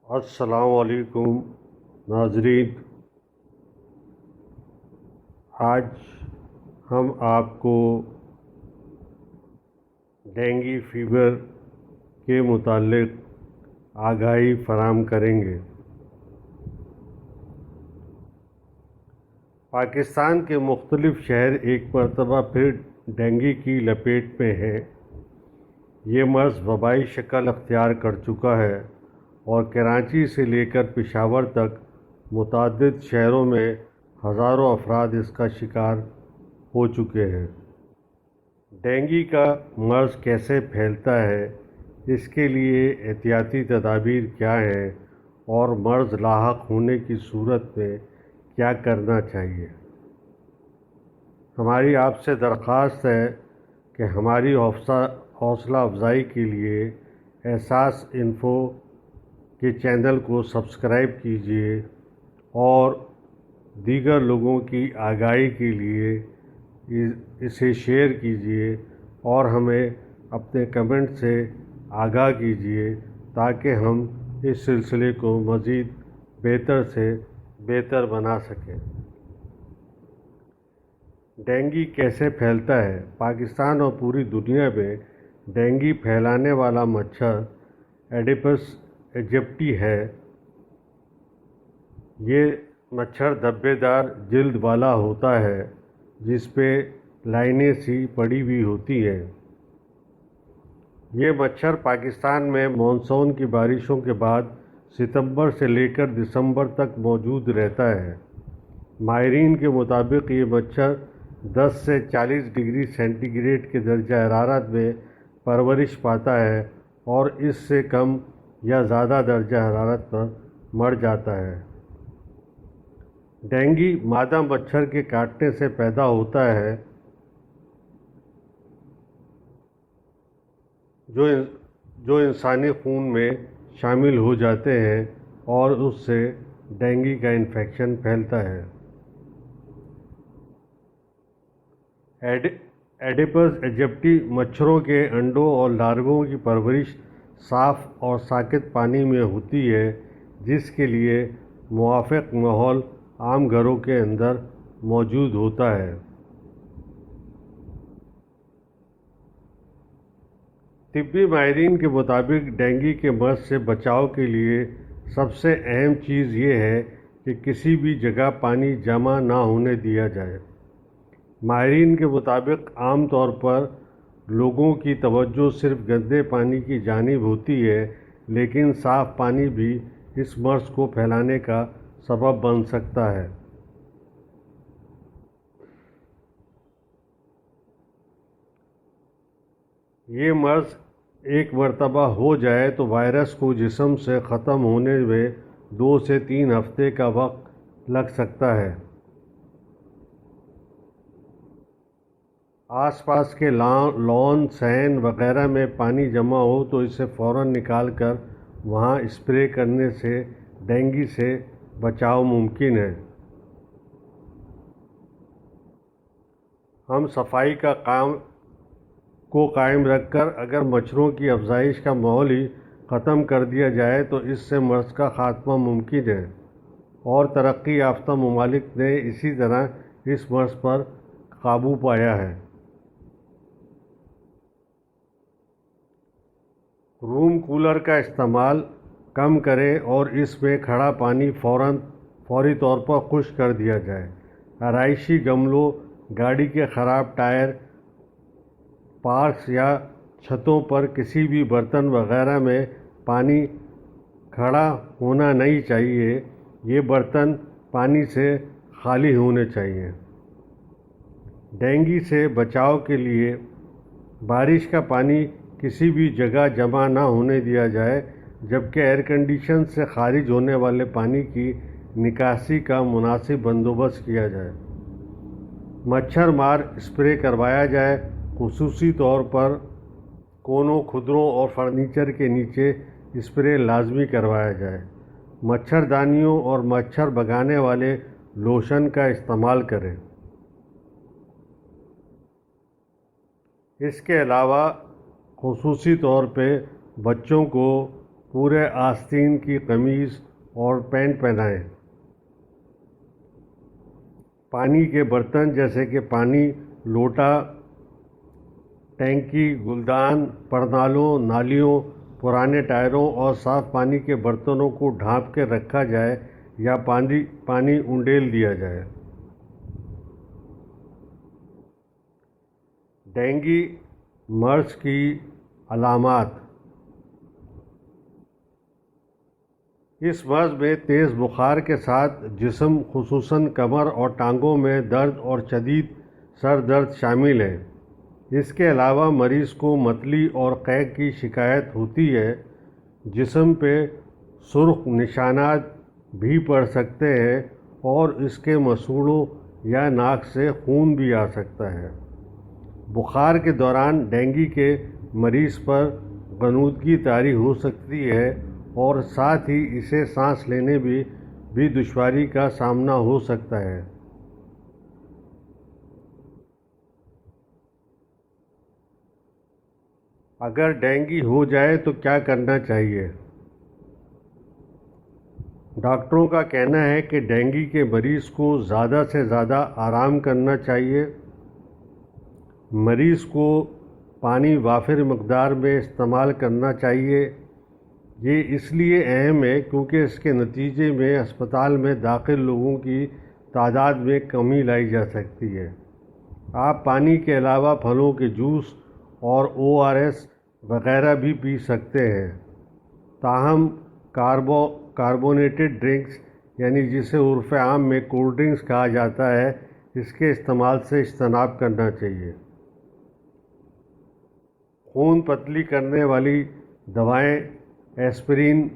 السلام علیکم ناظرین، آج ہم آپ کو ڈینگی فیور کے متعلق آگاہی فراہم کریں گے۔ پاکستان کے مختلف شہر ایک مرتبہ پھر ڈینگی کی لپیٹ میں ہیں۔ یہ مرض وبائی شکل اختیار کر چکا ہے اور کراچی سے لے کر پشاور تک متعدد شہروں میں ہزاروں افراد اس کا شکار ہو چکے ہیں۔ ڈینگی کا مرض کیسے پھیلتا ہے، اس کے لیے احتیاطی تدابیر کیا ہیں اور مرض لاحق ہونے کی صورت میں کیا کرنا چاہیے۔ ہماری آپ سے درخواست ہے کہ ہماری حوصلہ افزائی کے لیے احساس انفو کے چینل کو سبسکرائب کیجیے اور دیگر لوگوں کی آگاہی کے لیے اسے شیئر کیجیے اور ہمیں اپنے کمنٹ سے آگاہ کیجیے تاکہ ہم اس سلسلے کو مزید بہتر سے بہتر بنا سکیں۔ ڈینگی کیسے پھیلتا ہے؟ پاکستان اور پوری دنیا میں ڈینگی پھیلانے والا مچھر ایڈیپس ایجپٹی ہے۔ یہ مچھر دھبے دار جلد والا ہوتا ہے جس پہ لائنیں سی پڑی ہوئی ہوتی ہیں۔ یہ مچھر پاکستان میں مانسون کی بارشوں کے بعد ستمبر سے لے کر دسمبر تک موجود رہتا ہے۔ ماہرین کے مطابق یہ مچھر 10 سے 40 ڈگری سینٹی گریڈ کے درجہ حرارت میں پرورش پاتا ہے اور اس سے کم یا زیادہ درجہ حرارت پر مر جاتا ہے۔ ڈینگی مادہ مچھر کے کاٹنے سے پیدا ہوتا ہے جو انسانی خون میں شامل ہو جاتے ہیں اور اس سے ڈینگی کا انفیکشن پھیلتا ہے۔ ایڈیپس ایجپٹی مچھروں کے انڈوں اور لارووں کی پرورش صاف اور ساکت پانی میں ہوتی ہے، جس کے لیے موافق ماحول عام گھروں کے اندر موجود ہوتا ہے۔ طبی ماہرین کے مطابق ڈینگی کے مرض سے بچاؤ کے لیے سب سے اہم چیز یہ ہے کہ کسی بھی جگہ پانی جمع نہ ہونے دیا جائے۔ ماہرین کے مطابق عام طور پر لوگوں کی توجہ صرف گندے پانی کی جانب ہوتی ہے، لیکن صاف پانی بھی اس مرض کو پھیلانے کا سبب بن سکتا ہے۔ یہ مرض ایک مرتبہ ہو جائے تو وائرس کو جسم سے ختم ہونے میں 2 سے 3 ہفتے کا وقت لگ سکتا ہے۔ آس پاس کے لان، صحن وغیرہ میں پانی جمع ہو تو اسے فوراً نکال کر وہاں اسپرے کرنے سے ڈینگی سے بچاؤ ممکن ہے۔ ہم صفائی کو قائم رکھ کر اگر مچھروں کی افزائش کا ماحول ہی ختم کر دیا جائے تو اس سے مرض کا خاتمہ ممکن ہے، اور ترقی یافتہ ممالک نے اسی طرح اس مرض پر قابو پایا ہے۔ روم کولر کا استعمال کم کریں اور اس میں کھڑا پانی فوری طور پر خشک کر دیا جائے۔ آرائشی گملوں، گاڑی کے خراب ٹائر، پارکس یا چھتوں پر کسی بھی برتن وغیرہ میں پانی کھڑا ہونا نہیں چاہیے۔ یہ برتن پانی سے خالی ہونے چاہیے۔ ڈینگی سے بچاؤ کے لیے بارش کا پانی کسی بھی جگہ جمع نہ ہونے دیا جائے، جبکہ ایئر کنڈیشن سے خارج ہونے والے پانی کی نکاسی کا مناسب بندوبست کیا جائے۔ مچھر مار اسپرے کروایا جائے، خصوصی طور پر کونوں، کھدروں اور فرنیچر کے نیچے اسپرے لازمی کروایا جائے۔ مچھردانیوں اور مچھر بھگانے والے لوشن کا استعمال کریں۔ اس کے علاوہ خصوصی طور پہ بچوں کو پورے آستین کی قمیض اور پینٹ پہنائیں۔ پانی کے برتن جیسے کہ پانی لوٹا، ٹینکی، گلدان، پرنالوں، نالیوں، پرانے ٹائروں اور صاف پانی کے برتنوں کو ڈھانپ کے رکھا جائے یا پانی انڈیل دیا جائے۔ ڈینگی مرض کی علامات۔ اس مرض میں تیز بخار کے ساتھ جسم خصوصاً کمر اور ٹانگوں میں درد اور شدید سر درد شامل ہے۔ اس کے علاوہ مریض کو متلی اور قے کی شکایت ہوتی ہے۔ جسم پہ سرخ نشانات بھی پڑ سکتے ہیں اور اس کے مسوڑوں یا ناک سے خون بھی آ سکتا ہے۔ بخار کے دوران ڈینگی کے مریض پر غنودگی طاری ہو سکتی ہے اور ساتھ ہی اسے سانس لینے بھی دشواری کا سامنا ہو سکتا ہے۔ اگر ڈینگی ہو جائے تو کیا کرنا چاہیے؟ ڈاکٹروں کا کہنا ہے کہ ڈینگی کے مریض کو زیادہ سے زیادہ آرام کرنا چاہیے۔ مریض کو پانی وافر مقدار میں استعمال کرنا چاہیے۔ یہ اس لیے اہم ہے کیونکہ اس کے نتیجے میں ہسپتال میں داخل لوگوں کی تعداد میں کمی لائی جا سکتی ہے۔ آپ پانی کے علاوہ پھلوں کے جوس اور ORS وغیرہ بھی پی سکتے ہیں۔ تاہم کاربونیٹڈ ڈرنکس یعنی جسے عرف عام میں کولڈ ڈرنکس کہا جاتا ہے، اس کے استعمال سے اجتناب کرنا چاہیے۔ خون پتلی کرنے والی دوائیں ایسپرین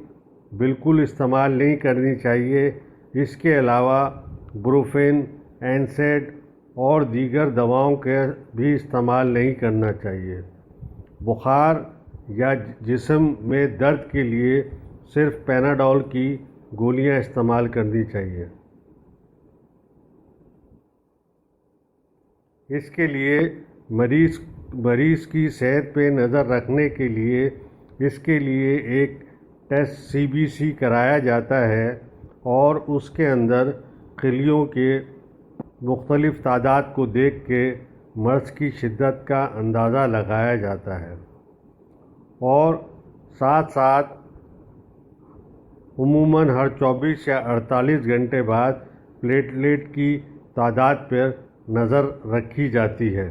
بالکل استعمال نہیں کرنی چاہیے۔ اس کے علاوہ بروفین، NSAID اور دیگر دواؤں کا بھی استعمال نہیں کرنا چاہیے۔ بخار یا جسم میں درد کے لیے صرف پیناڈول کی گولیاں استعمال کرنی چاہیے۔ اس کے لیے مریض کی صحت پہ نظر رکھنے کے لیے اس کے لیے ایک ٹیسٹ CBC کرایا جاتا ہے اور اس کے اندر خلیوں کے مختلف تعداد کو دیکھ کے مرض کی شدت کا اندازہ لگایا جاتا ہے، اور ساتھ ساتھ عموماً ہر 24 یا 48 گھنٹے بعد پلیٹلیٹ کی تعداد پر نظر رکھی جاتی ہے۔